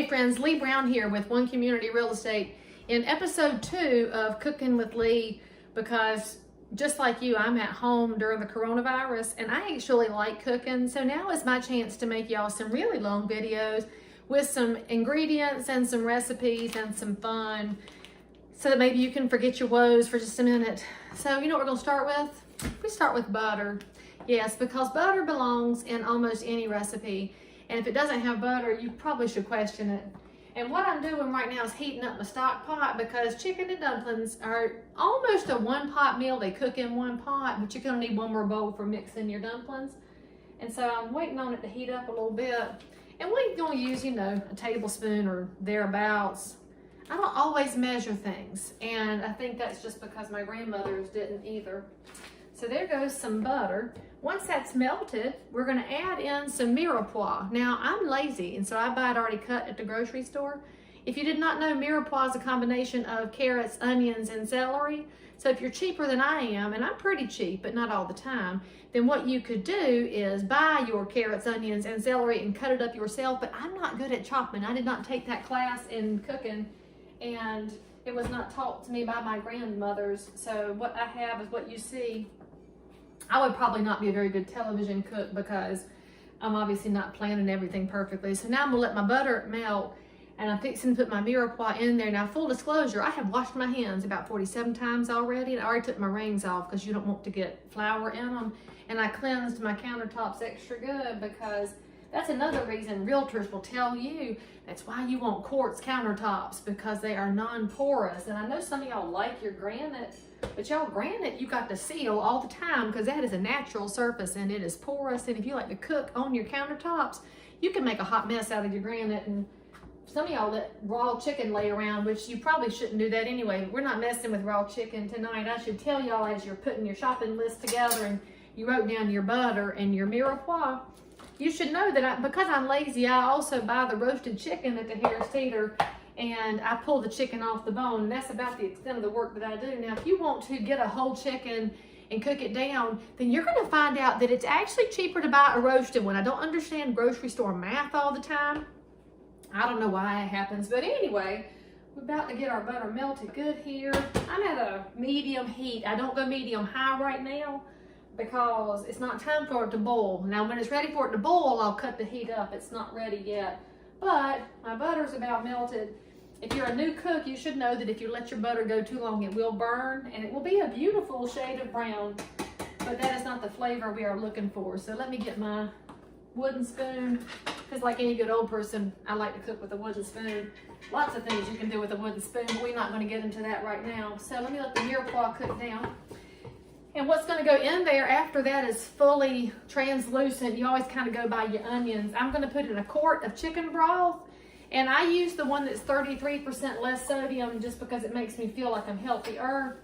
Hey friends, Leigh Brown here with One Community Real Estate in episode 2 of Cooking with Leigh, because just like you, I'm at home during the coronavirus and I actually like cooking. So now is my chance to make y'all some really long videos with some ingredients and some recipes and some fun so that maybe you can forget your woes for just a minute. So you know what we're gonna start with? We start with butter. Yes, because butter belongs in almost any recipe. And if it doesn't have butter, you probably should question it. And what I'm doing right now is heating up my stock pot, because chicken and dumplings are almost a one-pot meal. They cook in one pot, but you're gonna need one more bowl for mixing your dumplings. And so I'm waiting on it to heat up a little bit. And we're gonna use, you know, a tablespoon or thereabouts. I don't always measure things, and I think that's just because my grandmothers didn't either. So there goes some butter. Once that's melted, we're gonna add in some mirepoix. Now, I'm lazy, and so I buy it already cut at the grocery store. If you did not know, mirepoix is a combination of carrots, onions, and celery. So if you're cheaper than I am, and I'm pretty cheap, but not all the time, then what you could do is buy your carrots, onions, and celery and cut it up yourself. But I'm not good at chopping. I did not take that class in cooking, and it was not taught to me by my grandmothers. So what I have is what you see. I would probably not be a very good television cook because I'm obviously not planning everything perfectly. So now I'm gonna let my butter melt, and I'm fixing to put my mirepoix in there. Now, full disclosure, I have washed my hands about 47 times already, and I already took my rings off because you don't want to get flour in them. And I cleansed my countertops extra good, because that's another reason realtors will tell you that's why you want quartz countertops, because they are non-porous. And I know some of y'all like your granite, but y'all, granite, you got to seal all the time because that is a natural surface and it is porous. And if you like to cook on your countertops, you can make a hot mess out of your granite. And some of y'all let raw chicken lay around, which you probably shouldn't do that anyway. We're not messing with raw chicken tonight. I should tell y'all, as you're putting your shopping list together and you wrote down your butter and your mirepoix, you should know that because I'm lazy, I also buy the roasted chicken at the Harris Teeter, and I pull the chicken off the bone. And that's about the extent of the work that I do. Now, if you want to get a whole chicken and cook it down, then you're gonna find out that it's actually cheaper to buy a roasted one. I don't understand grocery store math all the time. I don't know why it happens, but anyway, we're about to get our butter melted good here. I'm at a medium heat. I don't go medium high right now because it's not time for it to boil. Now, when it's ready for it to boil, I'll cut the heat up. It's not ready yet, but my butter's about melted. If you're a new cook, you should know that if you let your butter go too long, it will burn, and it will be a beautiful shade of brown, but that is not the flavor we are looking for. So let me get my wooden spoon, because like any good old person, I like to cook with a wooden spoon. Lots of things you can do with a wooden spoon, but we're not going to get into that right now. So let me let the mirepoix cook down. And what's going to go in there after that is fully translucent. You always kind of go by your onions. I'm going to put in a quart of chicken broth. And I use the one that's 33% less sodium just because it makes me feel like I'm healthier.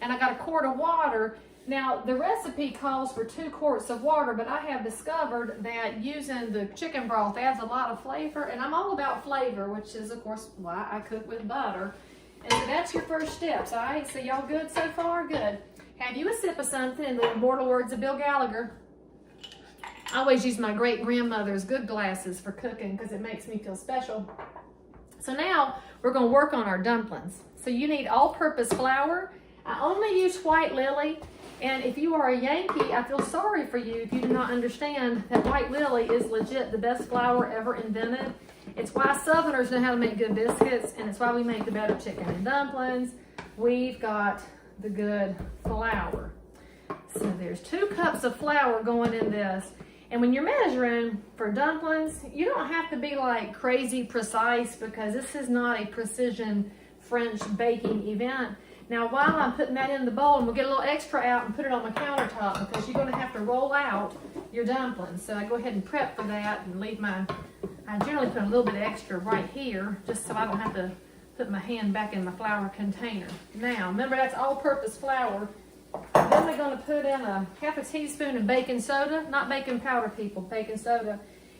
And I got a quart of water. Now, the recipe calls for 2 quarts of water, but I have discovered that using the chicken broth adds a lot of flavor. And I'm all about flavor, which is, of course, why I cook with butter. And so that's your first steps, all right? So y'all good so far? Good. Have you a sip of something, in the immortal words of Bill Gallagher? I always use my great-grandmother's good glasses for cooking because it makes me feel special. So now we're going to work on our dumplings. So you need all-purpose flour. I only use white lily. And if you are a Yankee, I feel sorry for you if you do not understand that white lily is legit the best flour ever invented. It's why Southerners know how to make good biscuits, and it's why we make the better chicken and dumplings. We've got the good flour. So there's 2 cups of flour going in this. And when you're measuring for dumplings, you don't have to be like crazy precise, because this is not a precision French baking event. Now, while I'm putting that in the bowl, and we'll get a little extra out and put it on my countertop, because you're going to have to roll out your dumplings. So I go ahead and prep for that and leave I generally put a little bit extra right here, just so I don't have to put my hand back in the flour container. Now, remember, that's all-purpose flour. Then we're going to put in a half a teaspoon of baking soda, not baking powder, people, baking soda.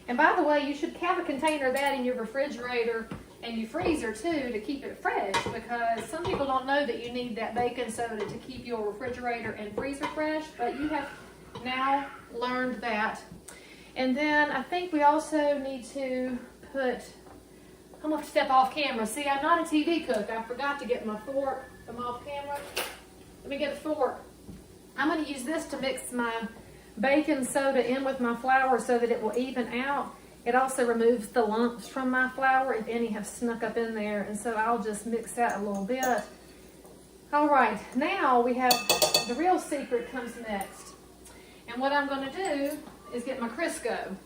And by the way, you should have a container of that in your refrigerator and your freezer too to keep it fresh, because some people don't know that you need that baking soda to keep your refrigerator and freezer fresh, but you have now learned that. And then I think we also need to put I'm gonna step off camera. See, I'm not a TV cook. I forgot to get my fork from off camera. Let me get a fork. I'm gonna use this to mix my baking soda in with my flour so that it will even out. It also removes the lumps from my flour if any have snuck up in there. And so I'll just mix that a little bit. All right, now we have the real secret comes next. And what I'm gonna do is get my Crisco.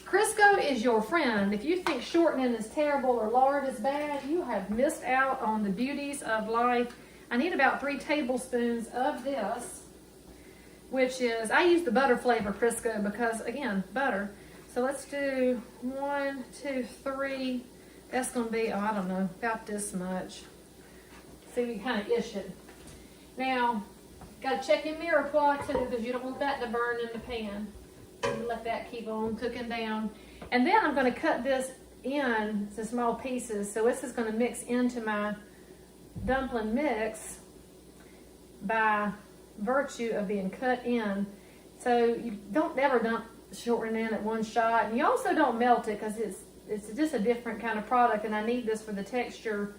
Crisco is your friend. If you think shortening is terrible or lard is bad, you have missed out on the beauties of life. I need about 3 tablespoons of this, which is, I use the butter flavor Crisco because, again, butter. So let's do 1, 2, 3. That's gonna be, oh, I don't know, about this much. See, we kind of ish it. Now, gotta check your mirepoix too, because you don't want that to burn in the pan. Let that keep on cooking down. And then I'm going to cut this in to small pieces. So this is going to mix into my dumpling mix by virtue of being cut in. So you don't ever dump shortening in at one shot. And you also don't melt it because it's just a different kind of product. And I need this for the texture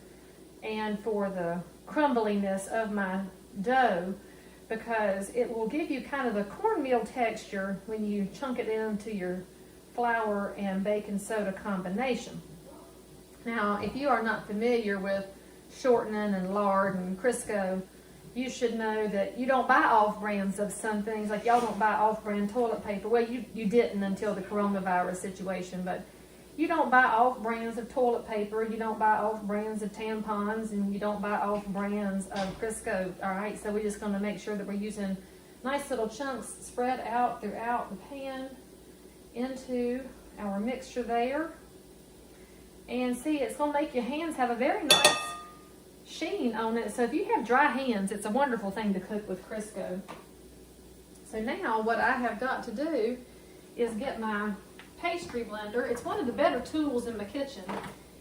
and for the crumbliness of my dough, because it will give you kind of the cornmeal texture when you chunk it into your flour and baking soda combination. Now, if you are not familiar with shortening and lard and Crisco, you should know that you don't buy off brands of some things. Like y'all don't buy off brand toilet paper. Well, you didn't until the coronavirus situation, but you don't buy off brands of toilet paper, you don't buy off brands of tampons, and you don't buy off brands of Crisco, all right? So we're just gonna make sure that we're using nice little chunks spread out throughout the pan into our mixture there. And see, it's gonna make your hands have a very nice sheen on it. So if you have dry hands, it's a wonderful thing to cook with Crisco. So now what I have got to do is get my pastry blender. It's one of the better tools in my kitchen.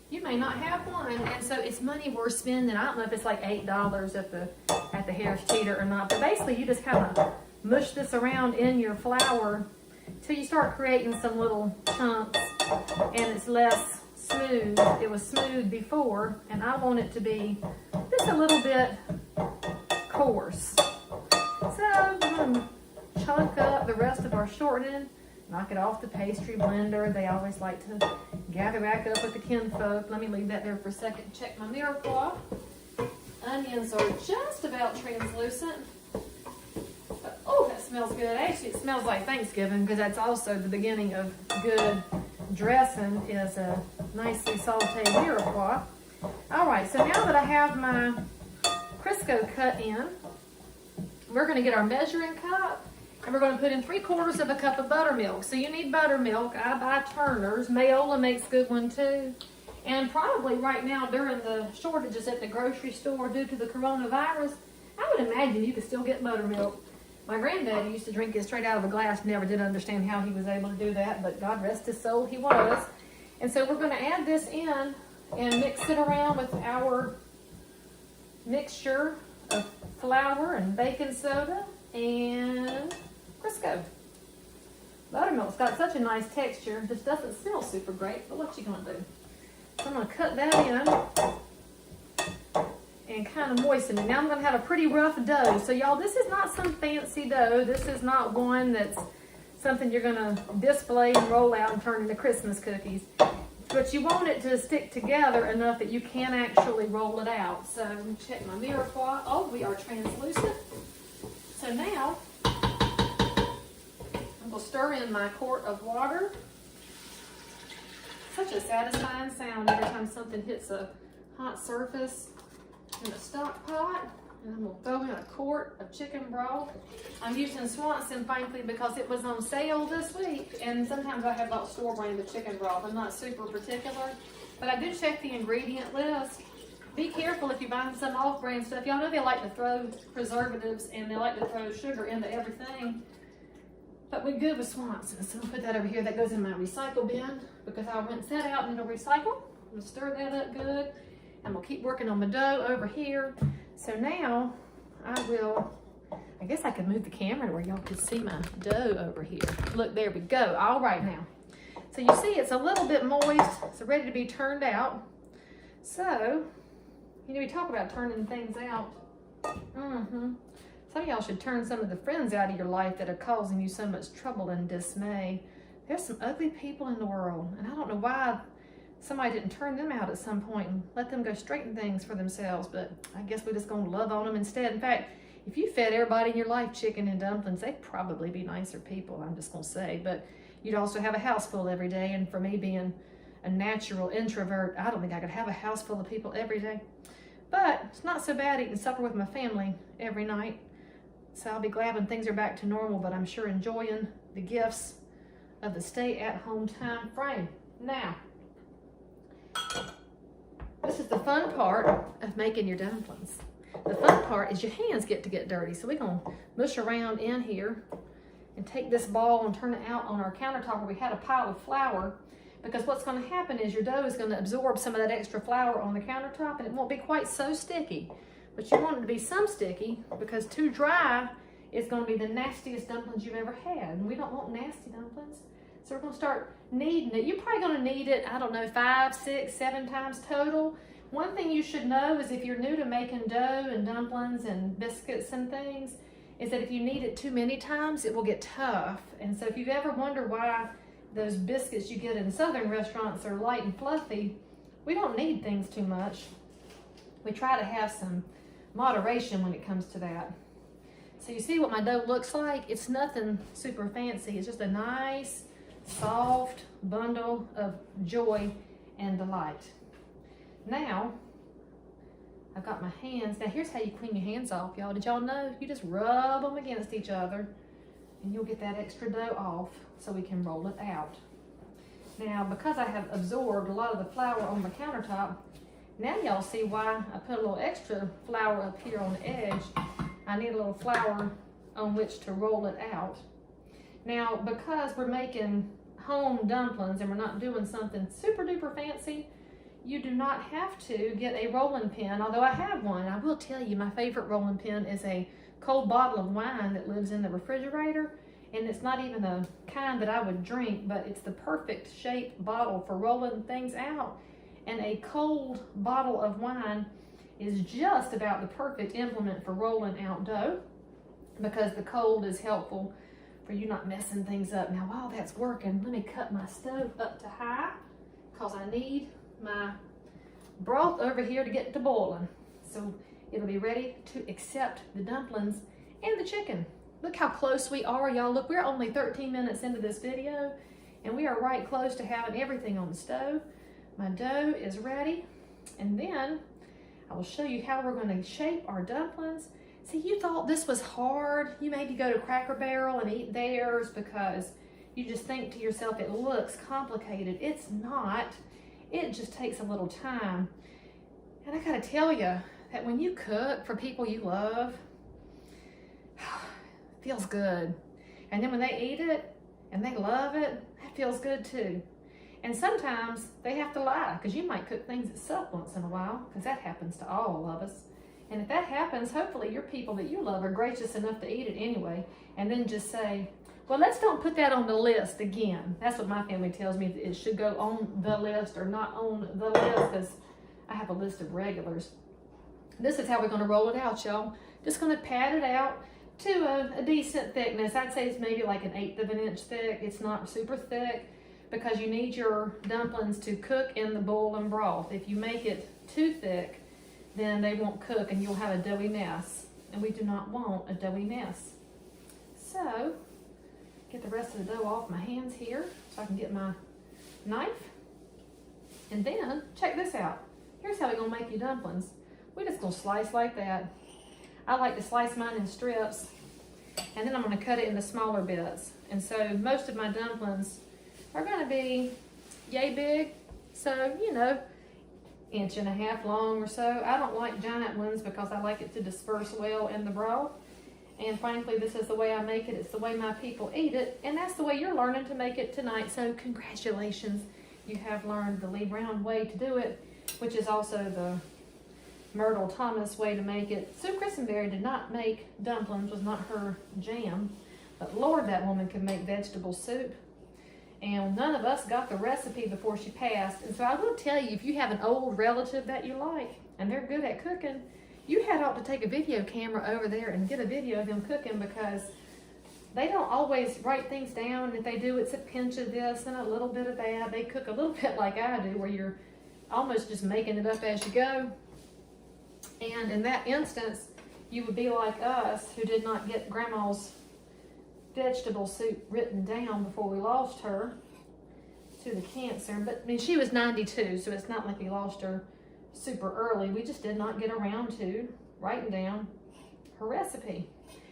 You may not have one, and so it's money worth spending. I don't know if it's like $8 at the Harris Teeter or not, but basically you just kind of mush this around in your flour till you start creating some little chunks, and it's less smooth. It was smooth before, and I want it to be just a little bit coarse. So I'm going to chunk up the rest of our shortening. Knock it off the pastry blender. They always like to gather back up with the kinfolk. Let me leave that there for a second. Check my mirepoix. Onions are just about translucent. But, oh, that smells good. Actually, it smells like Thanksgiving because that's also the beginning of good dressing is a nicely sauteed mirepoix. All right, so now that I have my Crisco cut in, we're going to get our measuring cup. And we're going to put in 3/4 of a cup of buttermilk. So you need buttermilk. I buy Turner's. Mayola makes good one too. And probably right now during the shortages at the grocery store due to the coronavirus, I would imagine you could still get buttermilk. My granddaddy used to drink it straight out of a glass. Never did understand how he was able to do that, but God rest his soul, he was. And so we're going to add this in and mix it around with our mixture of flour and baking soda and Crisco. Buttermilk's got such a nice texture, just doesn't smell super great, but what you gonna do? So I'm gonna cut that in and kind of moisten it. Now I'm gonna have a pretty rough dough. So y'all, this is not some fancy dough. This is not one that's something you're gonna display and roll out and turn into Christmas cookies. But you want it to stick together enough that you can actually roll it out. So check my mirepoix. Oh, we are translucent. So now, we'll stir in my quart of water. Such a satisfying sound every time something hits a hot surface in a stock pot. And I'm gonna throw in a quart of chicken broth. I'm using Swanson, frankly, because it was on sale this week. And sometimes I have bought store brand of chicken broth. I'm not super particular, but I do check the ingredient list. Be careful if you're buying some off-brand stuff. Y'all know they like to throw preservatives and they like to throw sugar into everything. But we're good with Swanson, so I'll put that over here. That goes in my recycle bin because I'll rinse that out and it'll recycle. I'm gonna stir that up good. I'm gonna keep working on my dough over here. So now I guess I could move the camera where y'all could see my dough over here. Look, there we go. All right now. So you see it's a little bit moist. It's ready to be turned out. So, you know, we talk about turning things out. Some of y'all should turn some of the friends out of your life that are causing you so much trouble and dismay. There's some ugly people in the world, and I don't know why somebody didn't turn them out at some point and let them go straighten things for themselves, but I guess we're just gonna love on them instead. In fact, if you fed everybody in your life chicken and dumplings, they'd probably be nicer people, I'm just gonna say, but you'd also have a house full every day, and for me being a natural introvert, I don't think I could have a house full of people every day. But it's not so bad eating supper with my family every night. So I'll be glad when things are back to normal, but I'm sure enjoying the gifts of the stay-at-home time frame. Now, this is the fun part of making your dumplings. The fun part is your hands get dirty. So we're gonna mush around in here and take this ball and turn it out on our countertop where we had a pile of flour, because what's gonna happen is your dough is gonna absorb some of that extra flour on the countertop and it won't be quite so sticky. But you want it to be some sticky, because too dry is gonna be the nastiest dumplings you've ever had. And we don't want nasty dumplings. So we're gonna start kneading it. You're probably gonna knead it, I don't know, 5, 6, 7 times total. One thing you should know is if you're new to making dough and dumplings and biscuits and things, is that if you knead it too many times, it will get tough. And so if you've ever wondered why those biscuits you get in southern restaurants are light and fluffy, we don't knead things too much. We try to have some moderation when it comes to that. So you see what my dough looks like? It's nothing super fancy. It's just a nice, soft bundle of joy and delight. Now, I've got my hands. Now here's how you clean your hands off, y'all. Did y'all know? You just rub them against each other and you'll get that extra dough off so we can roll it out. Now, because I have absorbed a lot of the flour on the countertop, now y'all see why I put a little extra flour up here on the edge. I need a little flour on which to roll it out. Now, because we're making home dumplings and we're not doing something super duper fancy, you do not have to get a rolling pin, although I have one. I will tell you, my favorite rolling pin is a cold bottle of wine that lives in the refrigerator, and it's not even a kind that I would drink, but it's the perfect shaped bottle for rolling things out. And a cold bottle of wine is just about the perfect implement for rolling out dough, because the cold is helpful for you not messing things up. Now, while that's working, let me cut my stove up to high, because I need my broth over here to get to boiling. So it'll be ready to accept the dumplings and the chicken. Look how close we are, y'all. Look, we're only 13 minutes into this video, and we are right close to having everything on the stove. My dough is ready, and then I will show you how we're going to shape our dumplings. See, you thought this was hard. You maybe go to Cracker Barrel and eat theirs because you just think to yourself it looks complicated. It's not. It just takes a little time. And I gotta tell you that when you cook for people you love, it feels good. And then when they eat it and they love it, that feels good too. And sometimes they have to lie, because you might cook things that suck once in a while, because that happens to all of us. And if that happens, hopefully your people that you love are gracious enough to eat it anyway, and then just say, well, let's don't put that on the list again. That's what my family tells me. It should go on the list or not on the list, because I have a list of regulars. This is how we're going to roll it out, y'all. Just going to pat it out to a decent thickness. I'd say it's maybe like 1/8 of an inch thick. It's not super thick, because you need your dumplings to cook in the boiling broth. If you make it too thick, then they won't cook and you'll have a doughy mess. And we do not want a doughy mess. So, get the rest of the dough off my hands here so I can get my knife. And then, check this out. Here's how we're gonna make your dumplings. We're just gonna slice like that. I like to slice mine in strips, and then I'm gonna cut it into smaller bits. And so most of my dumplings are gonna be yay big. So, you know, 1.5 inches long or so. I don't like giant ones because I like it to disperse well in the broth. And frankly, this is the way I make it. It's the way my people eat it. And that's the way you're learning to make it tonight. So congratulations. You have learned the Leigh Brown way to do it, which is also the Myrtle Thomas way to make it. Sue Christenberry did not make dumplings, was not her jam. But Lord, that woman could make vegetable soup. And none of us got the recipe before she passed. And so I will tell you, if you have an old relative that you like and they're good at cooking, you had ought to take a video camera over there and get a video of them cooking, because they don't always write things down. And if they do, it's a pinch of this and a little bit of that. They cook a little bit like I do, where you're almost just making it up as you go. And in that instance, you would be like us, who did not get Grandma's vegetable soup written down before we lost her to the cancer. But I mean, she was 92, so it's not like we lost her super early. We just did not get around to writing down her recipe.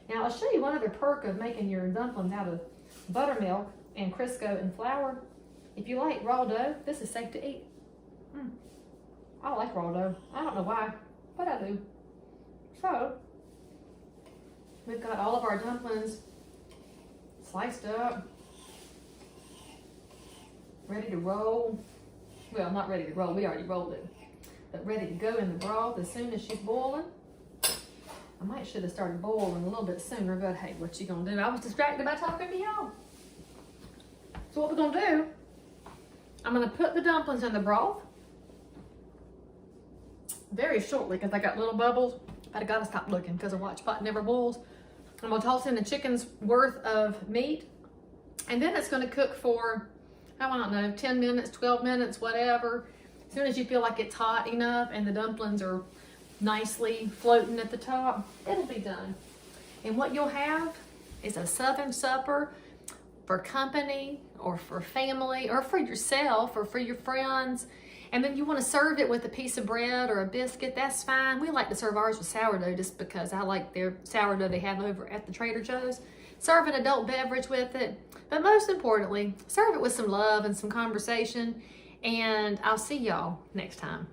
Now I'll show you one other perk of making your dumplings out of buttermilk and Crisco and flour. If you like raw dough, this is safe to eat. I like raw dough. I don't know why, but I do. So we've got all of our dumplings sliced up, ready to roll. Well, not ready to roll, we already rolled it, but ready to go in the broth as soon as she's boiling. I might should have started boiling a little bit sooner, but hey, what you gonna do? I was distracted by talking to y'all. So what we're gonna do, I'm gonna put the dumplings in the broth very shortly, because I got little bubbles. I gotta stop looking because the watch pot never boils. I'm gonna toss in a chicken's worth of meat, and then it's gonna cook for, I don't know, 10 minutes, 12 minutes, whatever. As soon as you feel like it's hot enough and the dumplings are nicely floating at the top, it'll be done. And what you'll have is a Southern supper for company or for family or for yourself or for your friends. And then you want to serve it with a piece of bread or a biscuit, that's fine. We like to serve ours with sourdough just because I like their sourdough they have over at the Trader Joe's. Serve an adult beverage with it, but most importantly, serve it with some love and some conversation. And I'll see y'all next time.